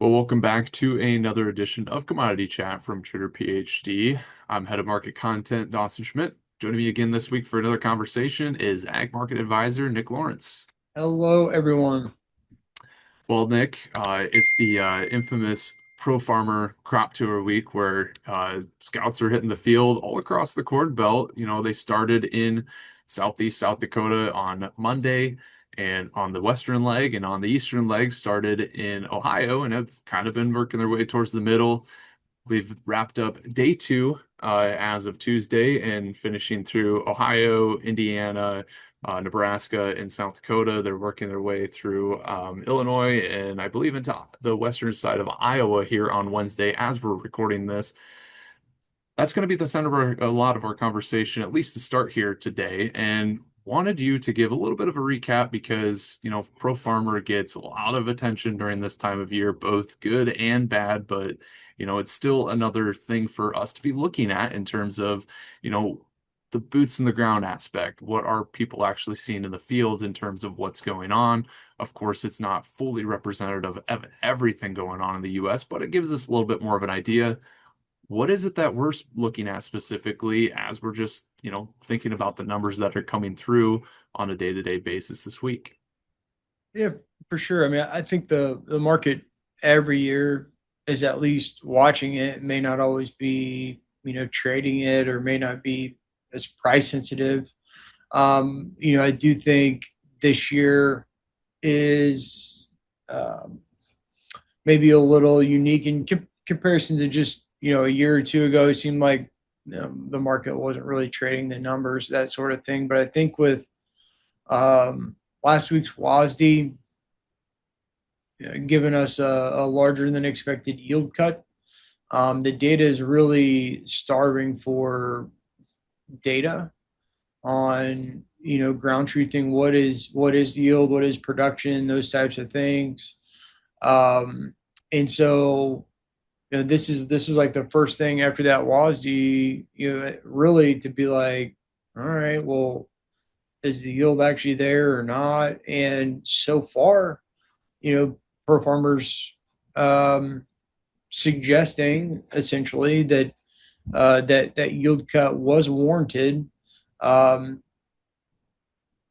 Well, welcome back to another edition of Commodity Chat from Trader PhD. I'm head of market content, Dawson Schmidt. Joining me again this week for another conversation is Ag Market Advisor Nick Lawrence. Hello, everyone. Well, Nick, it's the infamous Pro Farmer Crop Tour week where scouts are hitting the field all across the Corn Belt. They started in southeast South Dakota on Monday and on the western leg, and on the eastern leg started in Ohio and have kind of been working their way towards the middle. We've wrapped up day two as of Tuesday and finishing through Ohio, Indiana, Nebraska, and South Dakota. They're working their way through Illinois and I believe into the western side of Iowa here on Wednesday as we're recording this. That's going to be the center of a lot of our conversation, at least to start here today. And wanted you to give a little bit of a recap because, Pro Farmer gets a lot of attention during this time of year, both good and bad, but, it's still another thing for us to be looking at in terms of, the boots in the ground aspect. What are people actually seeing in the fields in terms of what's going on? Of course, it's not fully representative of everything going on in the US, but it gives us a little bit more of an idea. What is it that we're looking at specifically as we're just, thinking about the numbers that are coming through on a day-to-day basis this week? Yeah, for sure. I mean, I think the market every year is at least watching it. It may not always be, trading it or may not be as price sensitive. I do think this year is maybe a little unique in comparison to just, a year or two ago. It seemed like the market wasn't really trading the numbers, that sort of thing. But I think with last week's WASD given us a larger than expected yield cut. The data is really starving for data on ground truthing what is yield, what is production, those types of things. And so this was like the first thing after that WASD, really to be like, all right, well, is the yield actually there or not? And so far, pro farmers um, suggesting essentially that that yield cut was warranted, um,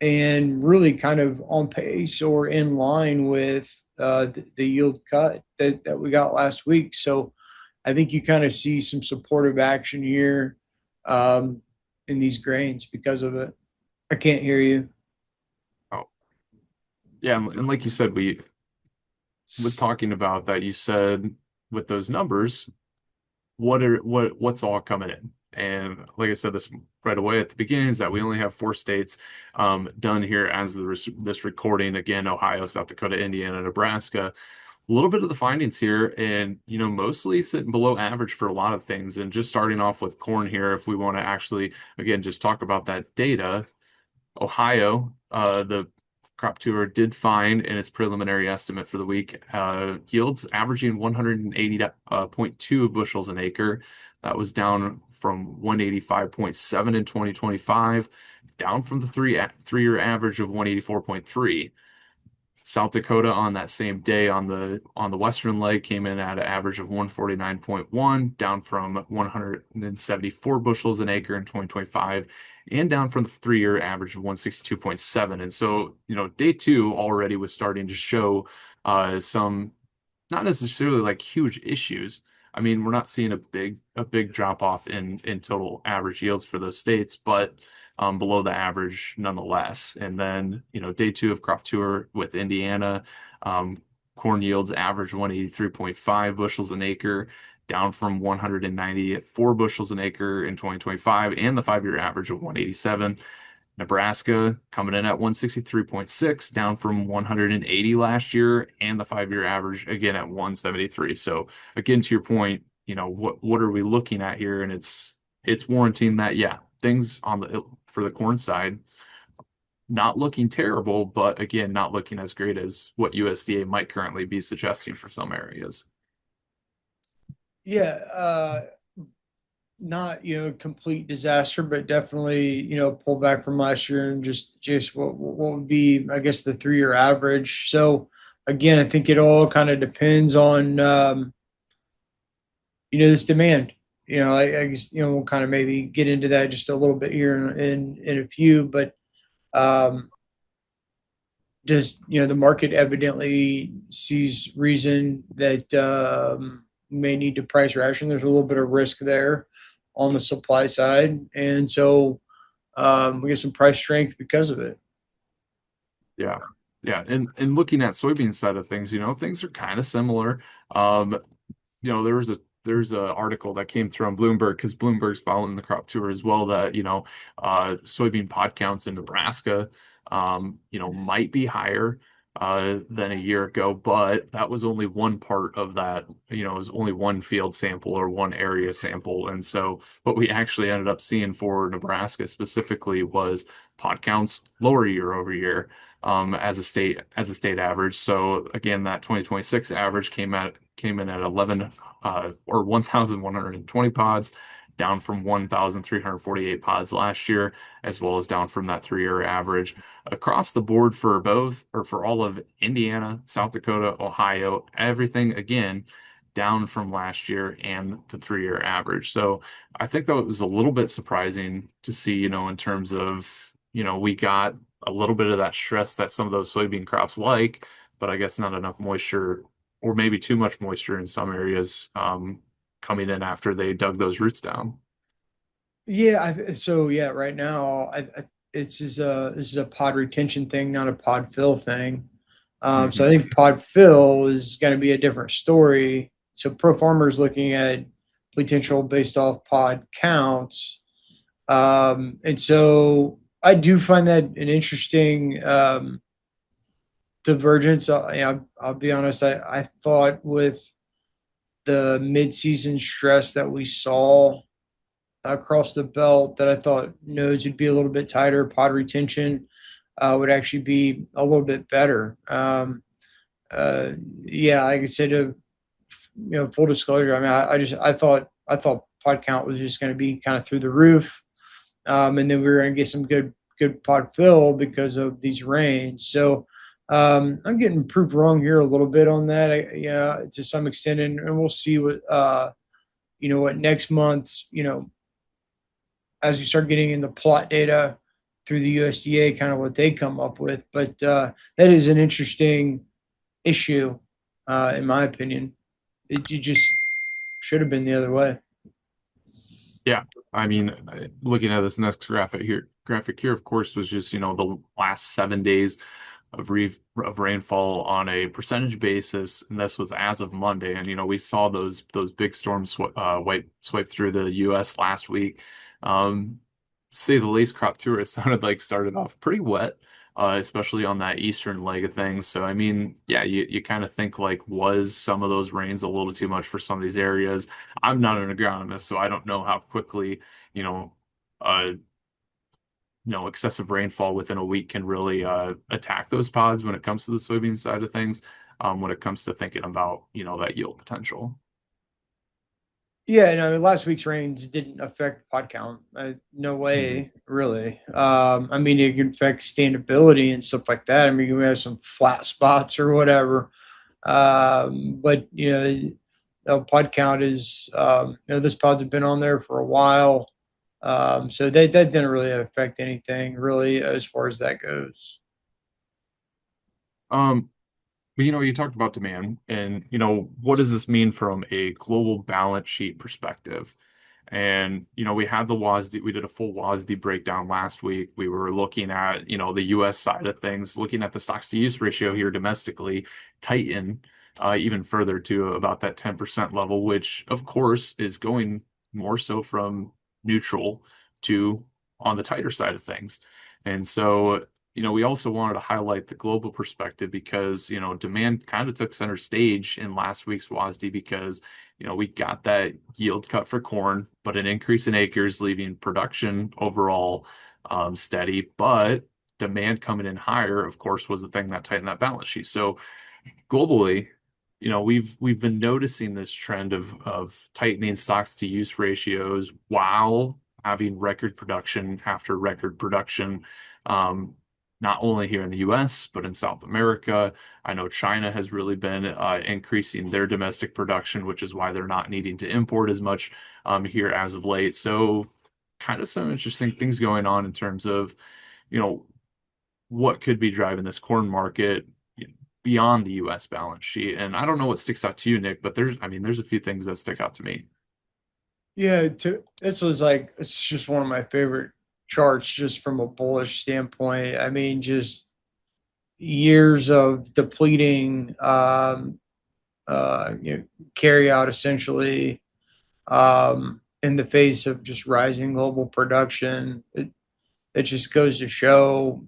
and really kind of on pace or in line with the yield cut that we got last week. So I think you kind of see some supportive action here in these grains because of it. I can't hear you. Oh, yeah, and like you said, we with talking about that, you said with those numbers, what's all coming in? And like I said this right away at the beginning is that we only have four states done here as this recording. Again, Ohio, South Dakota, Indiana, Nebraska. A little bit of the findings here, and mostly sitting below average for a lot of things. And just starting off with corn here, if we want to actually again just talk about that data, Ohio, the crop tour did find in its preliminary estimate for the week yields averaging 180.2 bushels an acre. That was down from 185.7 in 2025, down from the three-year average of 184.3. South Dakota on that same day on the western leg came in at an average of 149.1, down from 174 bushels an acre in 2025, and down from the three-year average of 162.7. And so, day two already was starting to show some not necessarily like huge issues. I mean, we're not seeing a big drop off in total average yields for those states, but below the average nonetheless. And then, day two of crop tour with Indiana, um, corn yields average 183.5 bushels an acre, down from 194 bushels an acre in 2025, and the five-year average of 187. Nebraska coming in at 163.6, down from 180 last year, and the five-year average again at 173. So again, to your point, what are we looking at here? And it's warranting that, yeah, things on the for the corn side not looking terrible, but again, not looking as great as what USDA might currently be suggesting for some areas. Yeah, not complete disaster, but definitely pull back from last year and just what would be, I guess, the 3-year average. So again, I think it all kind of depends on this demand. I guess we'll kind of maybe get into that just a little bit here in a few, but um, just the market evidently sees reason that may need to price ration. There's a little bit of risk there on the supply side, and so we get some price strength because of it. Yeah. Yeah. And looking at soybean side of things, things are kind of similar. Um, there's a article that came through on Bloomberg because Bloomberg's following the crop tour as well that, soybean pod counts in Nebraska, might be higher than a year ago, but that was only one part of that, it was only one field sample or one area sample. And so what we actually ended up seeing for Nebraska specifically was pod counts lower year over year as a state average. So again, that 2026 average came in at 11 or 1,120 pods, down from 1,348 pods last year, as well as down from that 3-year average across the board for both or for all of Indiana, South Dakota, Ohio, everything again down from last year and the 3-year average. So I think that was a little bit surprising to see, in terms of, we got a little bit of that stress that some of those soybean crops like, but I guess not enough moisture or maybe too much moisture in some areas coming in after they dug those roots down. Yeah, so yeah, right now this is a pod retention thing, not a pod fill thing. So I Hmm. think pod fill is going to be a different story. So pro farmers looking at potential based off pod counts, and so I do find that an interesting divergence. I'll be honest. I thought with the midseason stress that we saw across the belt that I thought nodes would be a little bit tighter. Pod retention would actually be a little bit better. Uh, yeah, like I said, full disclosure. I mean, I thought pod count was just going to be kind of through the roof, and then we were going to get some good pod fill because of these rains. So I'm getting proved wrong here a little bit on that. Yeah, to some extent, and we'll see what next month, as you start getting in the plot data through the USDA, kind of what they come up with. But that is an interesting issue, in my opinion. It just should have been the other way. Yeah, I mean, looking at this next graphic here, of course, was just, the last 7 days of rainfall on a percentage basis, and this was as of Monday. And we saw those big storms swipe through the U.S. last week. Um, say the least, crop tour, it sounded like started off pretty wet, especially on that eastern leg of things. So I mean, yeah, you kind of think like, was some of those rains a little too much for some of these areas? I'm not an agronomist, so I don't know how quickly, you know, uh, excessive rainfall within a week can really attack those pods when it comes to the soybean side of things, when it comes to thinking about, that yield potential. Yeah, no, last week's rains didn't affect pod count. No Mhm. way, really. I mean, it can affect standability and stuff like that. I mean, we have some flat spots or whatever. But pod count is this pod's been on there for a while, so that didn't really affect anything really as far as that goes. Um, but you talked about demand and what does this mean from a global balance sheet perspective? And, we had the WASD, we did a full WASD breakdown last week. We were looking at, the US side of things, looking at the stocks to use ratio here domestically, tighten even further to about that 10% level, which of course is going more so from neutral to on the tighter side of things. And so, we also wanted to highlight the global perspective because, demand kind of took center stage in last week's WASD because we got that yield cut for corn, but an increase in acres, leaving production overall steady. But demand coming in higher, of course, was the thing that tightened that balance sheet. So globally, we've been noticing this trend of tightening stocks to use ratios while having record production after record production. Um, not only here in the US, but in South America. I know China has really been increasing their domestic production, which is why they're not needing to import as much here as of late. So, kind of some interesting things going on in terms of, you know, what could be driving this corn market beyond the US balance sheet. And I don't know what sticks out to you, Nick, but there's a few things that stick out to me. Yeah, this was like it's just one of my favorite charts, just from a bullish standpoint. I mean, just years of depleting carry out essentially in the face of just rising global production. It just goes to show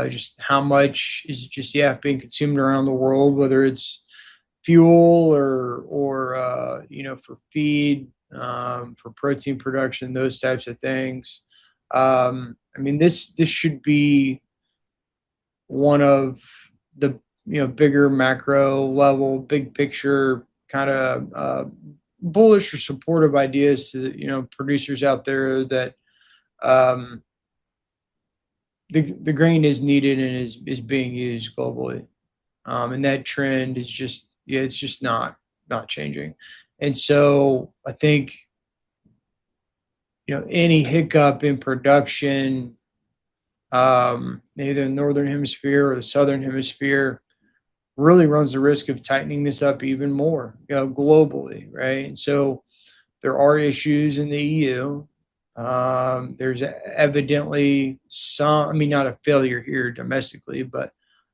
just how much is just being consumed around the world, whether it's fuel or for feed, for protein production, those types of things. I mean, this should be one of the bigger macro level, big picture kind of bullish or supportive ideas to producers out there that um, the grain is needed and is being used globally, and that trend is just it's just not changing. And so I think any hiccup in production, either the northern hemisphere or the southern hemisphere, really runs the risk of tightening this up even more, globally, right? And so there are issues in the EU. There's evidently some, I mean, not a failure here domestically, but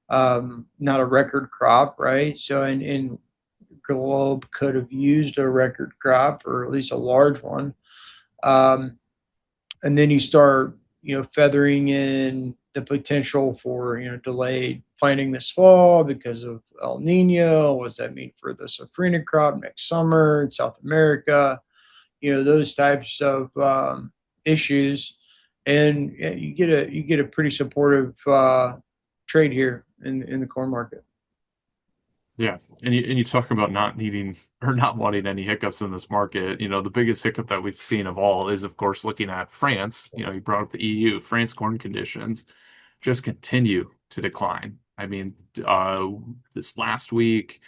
not a record crop, right? So, and globe could have used a record crop or at least a large one. Um, and then you start, feathering in the potential for, delayed planting this fall because of El Nino. What does that mean for the safrinha crop next summer in South America? Those types of issues, and you get a pretty supportive trade here in the corn market. Yeah, and you talk about not needing or not wanting any hiccups in this market. The biggest hiccup that we've seen of all is, of course, looking at France. You brought up the EU. France corn conditions just continue to decline. I mean, this last week,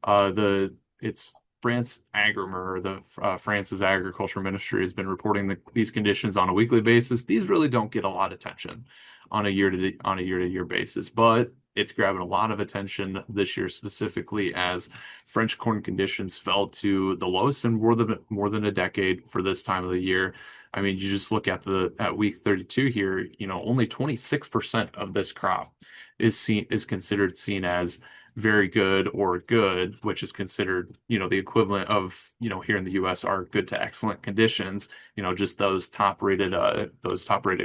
the it's France Agrimer, France's agriculture ministry has been reporting these conditions on a weekly basis. These really don't get a lot of attention on a year to year basis, but it's grabbing a lot of attention this year specifically as French corn conditions fell to the lowest in more than a decade for this time of the year. I mean, you just look at week 32 here, only 26% of this crop is considered seen as very good or good, which is considered, the equivalent of, here in the US are good to excellent conditions, just those top rated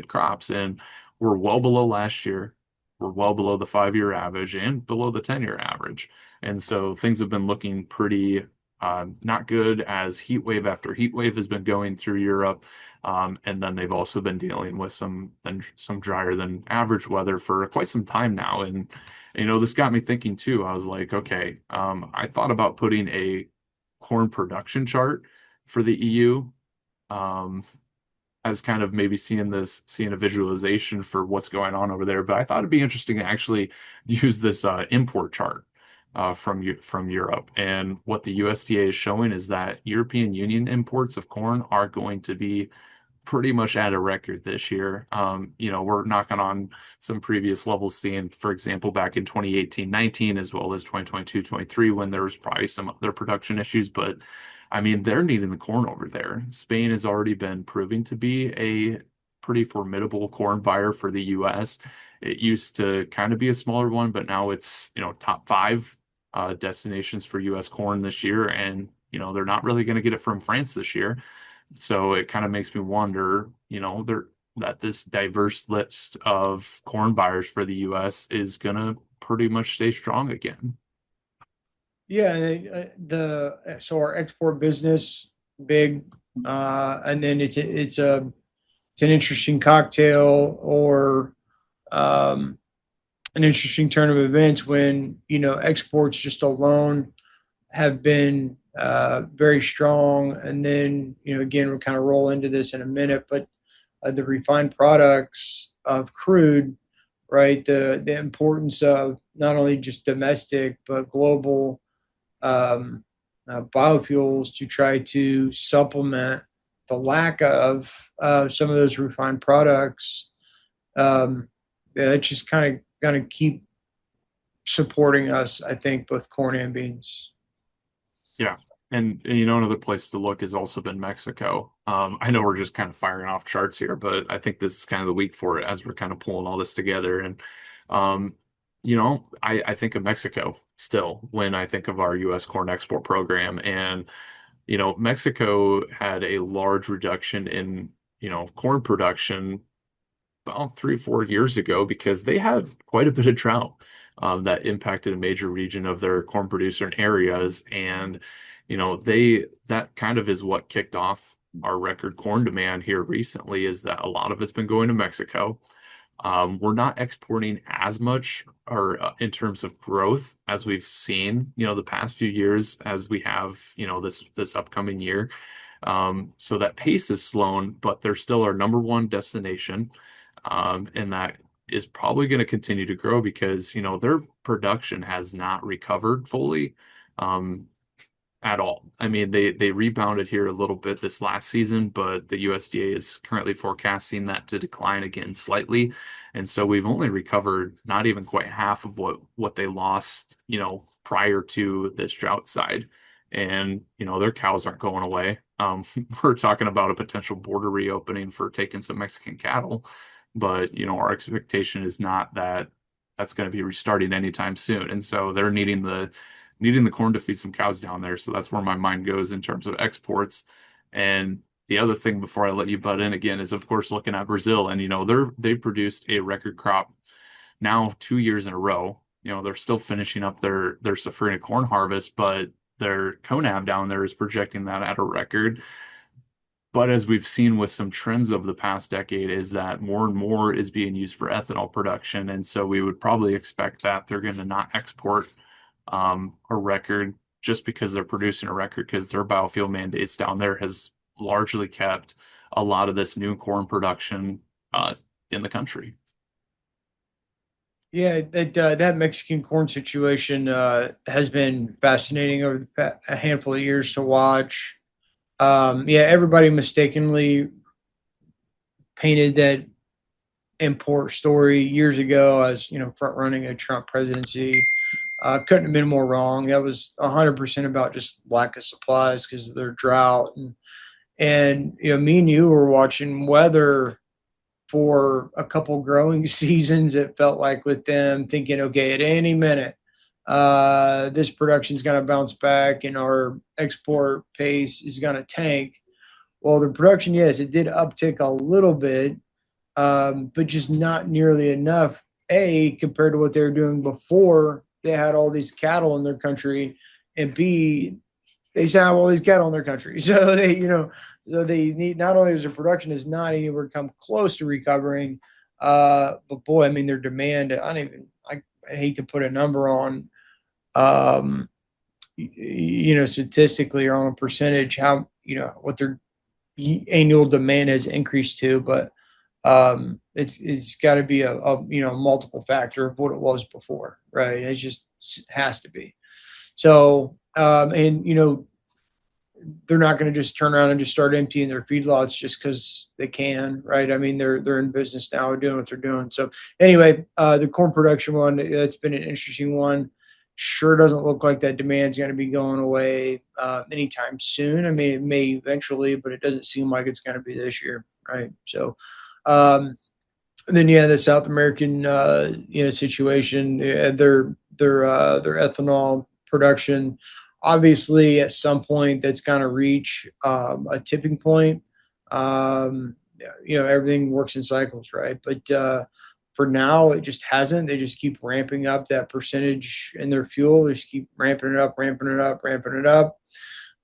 crops. And we're well below last year. We're well below the 5 year average and below the 10 year average. And so things have been looking pretty not good as heat wave after heat wave has been going through Europe. And then they've also been dealing with some drier than average weather for quite some time now. And this got me thinking too. I was like, okay, I thought about putting a corn production chart for the EU, as kind of maybe seeing a visualization for what's going on over there. But I thought it'd be interesting to actually use this import chart from Europe. And what the USDA is showing is that European Union imports of corn are going to be pretty much at a record this year. We're knocking on some previous levels seen, for example, back in 2018-19, as well as 2022-23, when there was probably some other production issues. But I mean, they're needing the corn over there. Spain has already been proving to be a pretty formidable corn buyer for the US. It used to kind of be a smaller one, but now it's, top five destinations for US corn this year. And, they're not really going to get it from France this year. So it kind of makes me wonder, that this diverse list of corn buyers for the US is going to pretty much stay strong again. Yeah, the so our export business big, and then it's an interesting cocktail or um, an interesting turn of events when exports just alone have been very strong, and then again we'll kind of roll into this in a minute, but the refined products of crude right? The importance of not only just domestic but global um, biofuels to try to supplement the lack of some of those refined products. Um, that just kind of going to keep supporting us, I think, both corn and beans. Yeah. And another place to look has also been Mexico. I know we're just kind of firing off charts here, but I think this is kind of the week for it as we're kind of pulling all this together. And um, I think of Mexico still when I think of our U.S. corn export program. And Mexico had a large reduction in, corn production about 3 or 4 years ago because they had quite a bit of drought that impacted a major region of their corn producing areas, and they that kind of is what kicked off our record corn demand here recently. Is that a lot of it's been going to Mexico. We're not exporting as much or in terms of growth as we've seen, the past few years as we have, this upcoming year. So that pace is slowing, but they're still our number one destination. And that is probably going to continue to grow because, their production has not recovered fully. Um, at all. I mean, they rebounded here a little bit this last season, but the USDA is currently forecasting that to decline again slightly. And so we've only recovered not even quite half of what they lost, prior to this drought side. And, their cows aren't going away. We're talking about a potential border reopening for taking some Mexican cattle, but our expectation is not that that's going to be restarting anytime soon. And so they're needing the corn to feed some cows down there. So that's where my mind goes in terms of exports. And the other thing before I let you butt in again is of course looking at Brazil. And they produced a record crop now 2 years in a row. They're still finishing up their safrinha corn harvest, but their CONAB down there is projecting that at a record. But as we've seen with some trends over the past decade, is that more and more is being used for ethanol production. And so we would probably expect that they're going to not export a record just because they're producing a record because their biofuel mandates down there has largely kept a lot of this new corn production in the country. Yeah, that Mexican corn situation has been fascinating over a handful of years to watch. Yeah, everybody mistakenly painted that import story years ago as front running a Trump presidency. Couldn't have been more wrong. That was 100% about just lack of supplies because of their drought and me and you were watching weather for a couple growing seasons. It felt like with them thinking, okay, at any minute, this production is going to bounce back and our export pace is going to tank. Well, the production, yes, it did uptick a little bit, but just not nearly enough. A compared to what they were doing before they had all these cattle in their country, and B they still have all these cattle in their country. So so they need not only is their production is not anywhere come close to recovering, but boy, I mean their demand. I hate to put a number on, um, statistically or on a percentage how what their annual demand has increased to, but it's got to be a multiple factor of what it was before, right? It just has to be. So and they're not going to just turn around and just start emptying their feedlots just because they can, right? I mean, they're in business now, doing what they're doing. So anyway, the corn production one, it's been an interesting one. Sure doesn't look like that demand's going to be going away anytime soon. I mean, it may eventually, but it doesn't seem like it's going to be this year, right? So, and then yeah, the South American situation, their ethanol production. Obviously, at some point, that's going to reach a tipping point. Everything works in cycles, right? But for now, it just hasn't. They just keep ramping up that percentage in their fuel. They just keep ramping it up, ramping it up, ramping it up.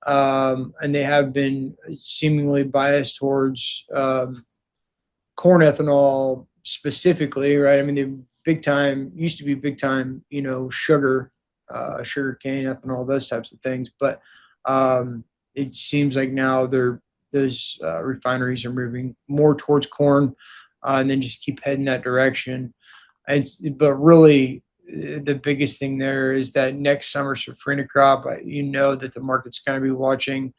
And they have been seemingly biased towards corn ethanol specifically, right? I mean, they big time used to be big time, sugar cane ethanol, those types of things. But it seems like now those refineries are moving more towards corn, and then just keep heading that direction. But really, the biggest thing there is that next summer's safrinha crop. You know that the market's going to be watching.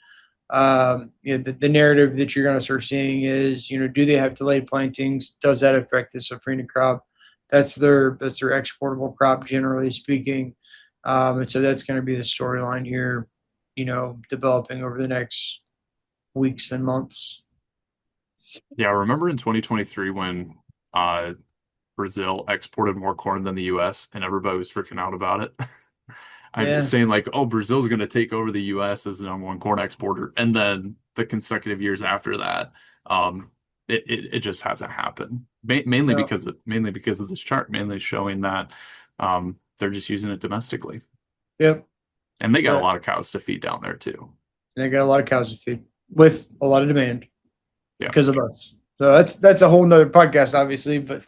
The narrative that you're going to start seeing is, do they have delayed plantings? Does that affect the safrinha crop? That's their exportable crop, generally speaking. And so that's going to be the storyline here, developing over the next weeks and months. Yeah, I remember in 2023 when uh, Brazil exported more corn than the US and everybody was freaking out about it. I'm Yeah. saying like, oh, Brazil's going to take over the US as the number one corn exporter. And then the consecutive years after that, um, it just hasn't happened. Yeah. Mainly because of this chart, mainly showing that they're just using it domestically. Yep. And they got a Yeah. lot of cows to feed down there too. And they got a lot of cows to feed with a lot of demand Yeah. because of us. So that's a whole nother podcast, obviously. But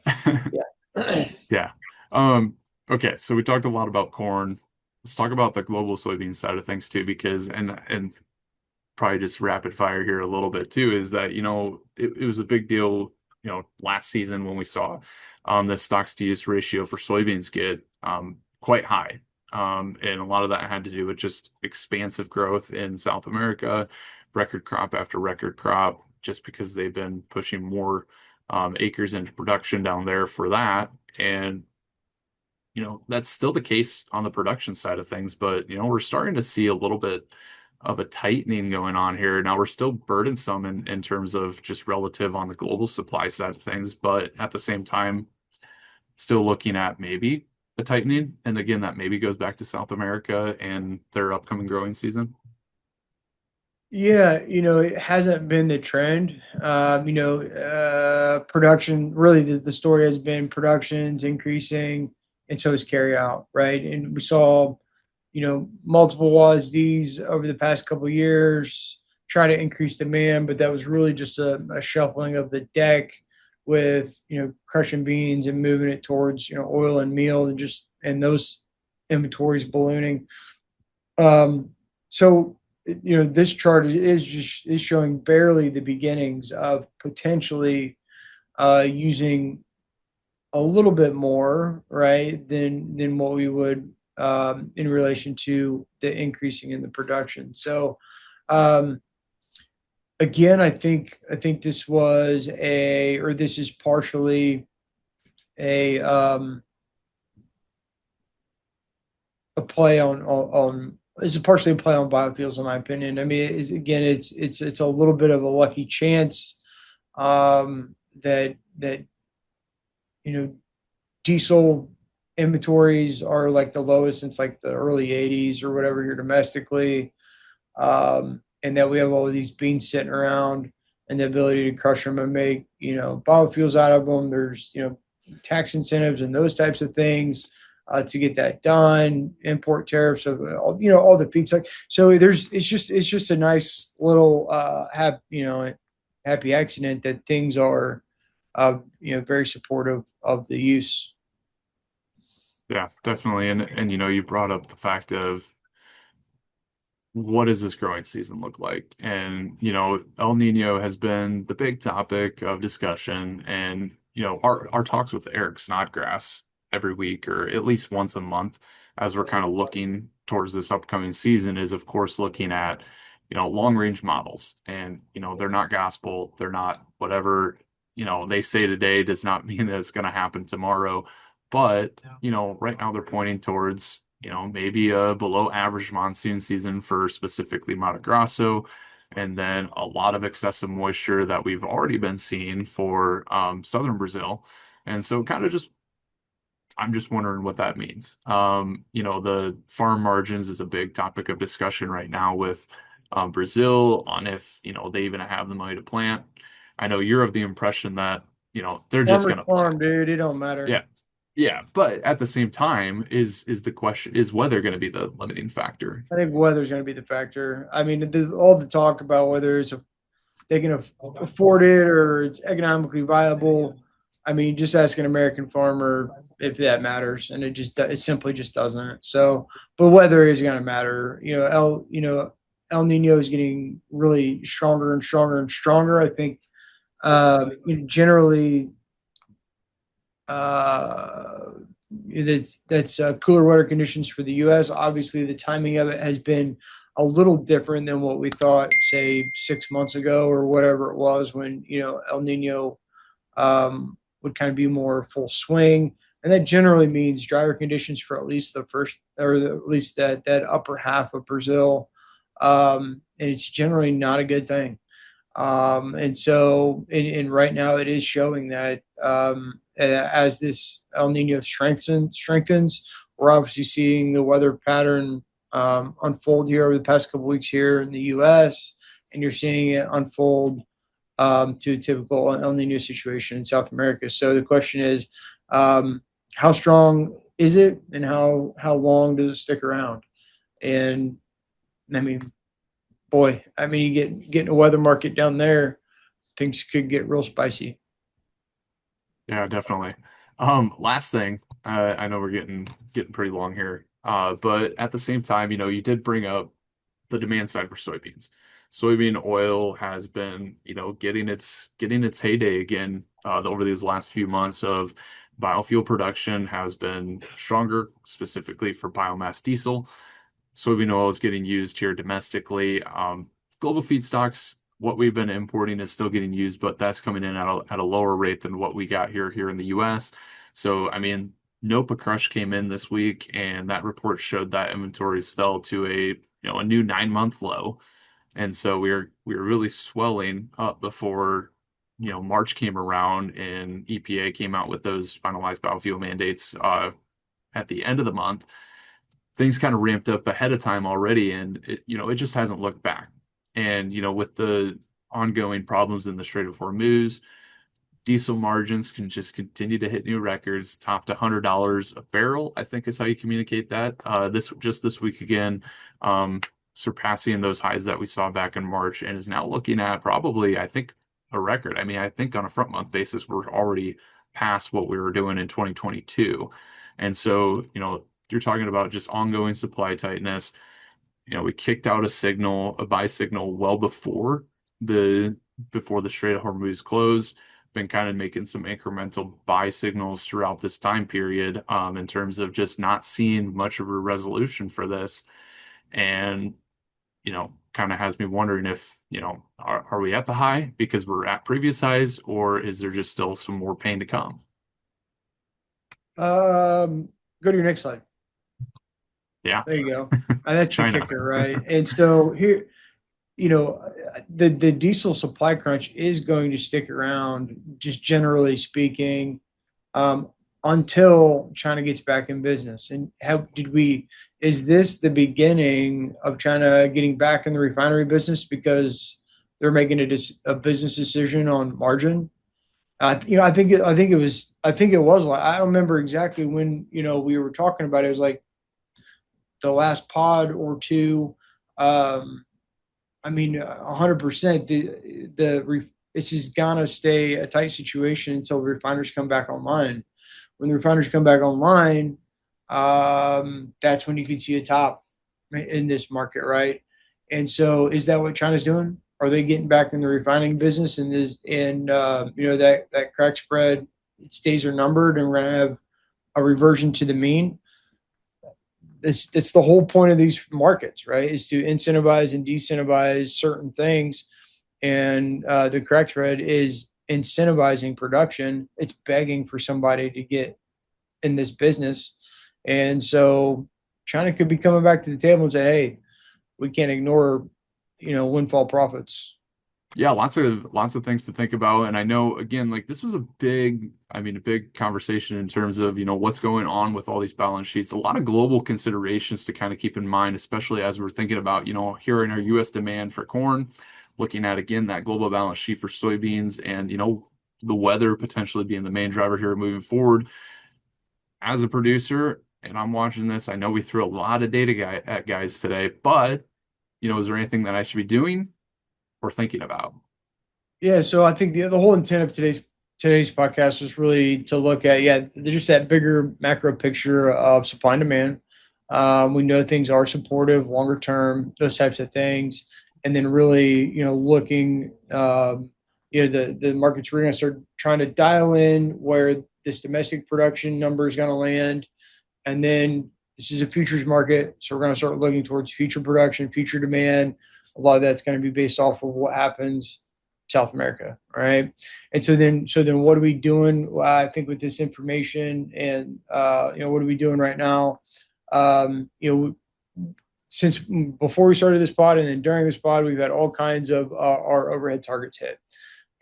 yeah. Yeah. Um, okay, so we talked a lot about corn. Let's talk about the global soybean side of things too, because and probably just rapid fire here a little bit too, is that, it was a big deal, last season when we saw the stocks to use ratio for soybeans get quite high. And a lot of that had to do with just expansive growth in South America, record crop after record crop, just because they've been pushing more acres into production down there for that. And that's still the case on the production side of things, but we're starting to see a little bit of a tightening going on here. Now we're still burdensome in terms of just relative on the global supply side of things, but at the same time, still looking at maybe a tightening. And again, that maybe goes back to South America and their upcoming growing season. Yeah, it hasn't been the trend. Production, really, the story has been production's increasing, and so is carry out, right? And we saw, multiple WASDs over the past couple of years try to increase demand, but that was really just a shuffling of the deck with, crushing beans and moving it towards, oil and meal, and those inventories ballooning. So this chart is showing barely the beginnings of potentially using a little bit more, right, than what we would, in relation to the increasing in the production. So um, again, I think this is partially a um, a play on is partially a play on biofuels, in my opinion. I mean, it's a little bit of a lucky chance, that you know diesel inventories are like the lowest since like the early '80s or whatever here domestically, and that we have all of these beans sitting around and the ability to crush them and make biofuels out of them. There's tax incentives and those types of things to get that done. Import tariffs of all the feedstock. So it's just a nice little happy accident that things are very supportive of the use. Yeah, definitely. And you brought up the fact of what does this growing season look like? And, El Nino has been the big topic of discussion. And, our talks with Eric Snodgrass every week or at least once a month as we're kind of looking towards this upcoming season is, of course, looking at, long range models. And, they're not gospel. They're not whatever, they say today does not mean that it's going to happen tomorrow. But, right now they're pointing towards maybe a below average monsoon season for specifically Mato Grosso, and then a lot of excessive moisture that we've already been seeing for southern Brazil. And so I'm just wondering what that means. The farm margins is a big topic of discussion right now with Brazil on if, they even have the money to plant. I know you're of the impression that, they're just Farmers going to plant. farm, dude. It don't matter. Yeah. Yeah, but at the same time, is the question is weather going to be the limiting factor? I think weather's going to be the factor. I mean, there's all the talk about whether they can afford it or it's economically viable. I mean, just ask an American farmer if that matters, and it simply just doesn't. So, but weather is going to matter. El Nino is getting really stronger and stronger and stronger. I think generally uh, that's cooler weather conditions for the U.S. Obviously, the timing of it has been a little different than what we thought, say 6 months ago or whatever it was when El Nino would kind of be more full swing, and that generally means drier conditions for at least the first or at least that upper half of Brazil, and it's generally not a good thing. And so, and right now, it is showing that as this El Nino strengthens, we're obviously seeing the weather pattern unfold here over the past couple weeks here in the U.S., and you're seeing it unfold to a typical El Nino situation in South America. So the question is, how strong is it, and how long does it stick around? And I mean, boy, I mean, you get in a weather market down there, things could get real spicy. Yeah, definitely. Last thing, I know we're getting pretty long here. But at the same time, you did bring up the demand side for soybeans. Soybean oil has been, getting its heyday again over these last few months of biofuel production has been stronger, specifically for biomass diesel. Soybean oil is getting used here domestically. Global feedstocks, what we've been importing is still getting used, but that's coming in at a lower rate than what we got here in the U.S. So, I mean, NOPA Crush came in this week, and that report showed that inventories fell to a new 9-month low. And so we were really swelling up before March came around and EPA came out with those finalized biofuel mandates at the end of the month. Things kind of ramped up ahead of time already, and it just hasn't looked back. And with the ongoing problems in the Strait of Hormuz, diesel margins can just continue to hit new records, topped $100 a barrel, I think is how you communicate that. This week again, surpassing those highs that we saw back in March, and is now looking at probably, I think, a record. I mean, I think on a front month basis, we're already past what we were doing in 2022. And so, you're talking about just ongoing supply tightness. We kicked out a buy signal well before the Strait of Hormuz closed. Been kind of making some incremental buy signals throughout this time period, in terms of just not seeing much of a resolution for this. And, kind of has me wondering if, are we at the high because we're at previous highs, or is there just still some more pain to come? Go to your next slide. Yeah, There you go. And that's the China. kicker, right? And so here, the diesel supply crunch is going to stick around, just generally speaking, um, until China gets back in business. And is this the beginning of China getting back in the refinery business because they're making a business decision on margin? I think it was like, I don't remember exactly when, we were talking about it. It was like the last pod or two. I mean, 100%. This is gonna stay a tight situation until the refiners come back online. When the refiners come back online, that's when you can see a top in this market, right? And so, is that what China's doing? Are they getting back in the refining business? And that crack spread, its days are numbered, and we're gonna have a reversion to the mean. It's the whole point of these markets, right? Is to incentivize and decentivize certain things, and the crack spread is incentivizing production. It's begging for somebody to get in this business, and so China could be coming back to the table and say, "Hey, we can't ignore, windfall profits." Yeah, lots of things to think about. And I know again, like this was a big conversation in terms of, what's going on with all these balance sheets. A lot of global considerations to kind of keep in mind, especially as we're thinking about, here in our US demand for corn, looking at again that global balance sheet for soybeans and, the weather potentially being the main driver here moving forward. As a producer, and I'm watching this, I know we threw a lot of data at guys today, but, is there anything that I should be doing or thinking about? Yeah, so I think the whole intent of today's podcast was really to look at, just that bigger macro picture of supply and demand. We know things are supportive longer term, those types of things, and then really, looking, the markets we're going to start trying to dial in where this domestic production number is going to land. And then this is a futures market. So we're going to start looking towards future production, future demand. A lot of that's going to be based off of what happens South America, right? And so then what are we doing? I think with this information and what are we doing right now? Since before we started this pod and then during this pod, we've had all kinds of our overhead targets hit,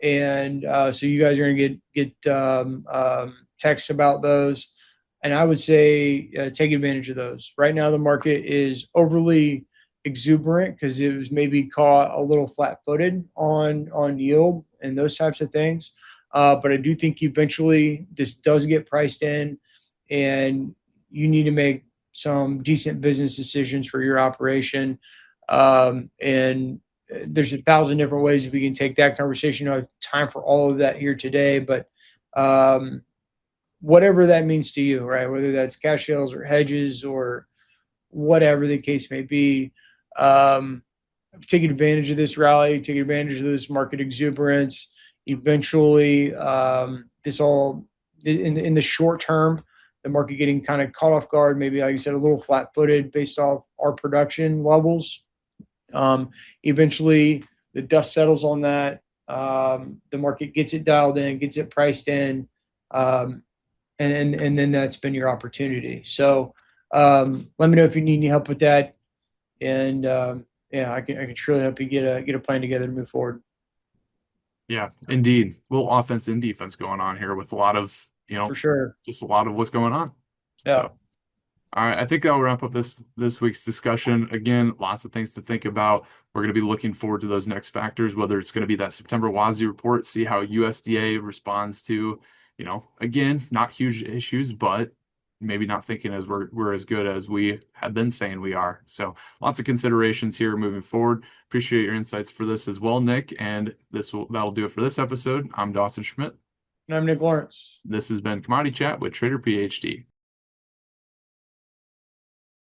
and so you guys are going to get texts about those, and I would say take advantage of those. Right now, the market is overly exuberant because it was maybe caught a little flat-footed on yield and those types of things. But I do think eventually this does get priced in, and you need to make some decent business decisions for your operation. And there's 1,000 different ways that we can take that conversation. I don't have time for all of that here today, but whatever that means to you, right? Whether that's cash sales or hedges or whatever the case may be, taking advantage of this rally, taking advantage of this market exuberance. Eventually, this all in the short term, the market getting kind of caught off guard, maybe like I said, a little flat-footed based off our production levels. Eventually, the dust settles on that. The market gets it dialed in, gets it priced in, and then that's been your opportunity. So let me know if you need any help with that, and yeah, I can surely help you get a plan together to move forward. Yeah, indeed. A little offense and defense going on here with a lot of, For sure. just a lot of what's going on. Yeah, So, all right, I think that'll wrap up this week's discussion. Again, lots of things to think about. We're going to be looking forward to those next factors, whether it's going to be that September WASDE report, see how USDA responds to, again, not huge issues, but maybe not thinking as we're as good as we have been saying we are. So lots of considerations here moving forward. Appreciate your insights for this as well, Nick. And that'll do it for this episode. I'm Dawson Schmidt. and I'm Nick Lawrence. This has been Commodity Chat with Trader PhD.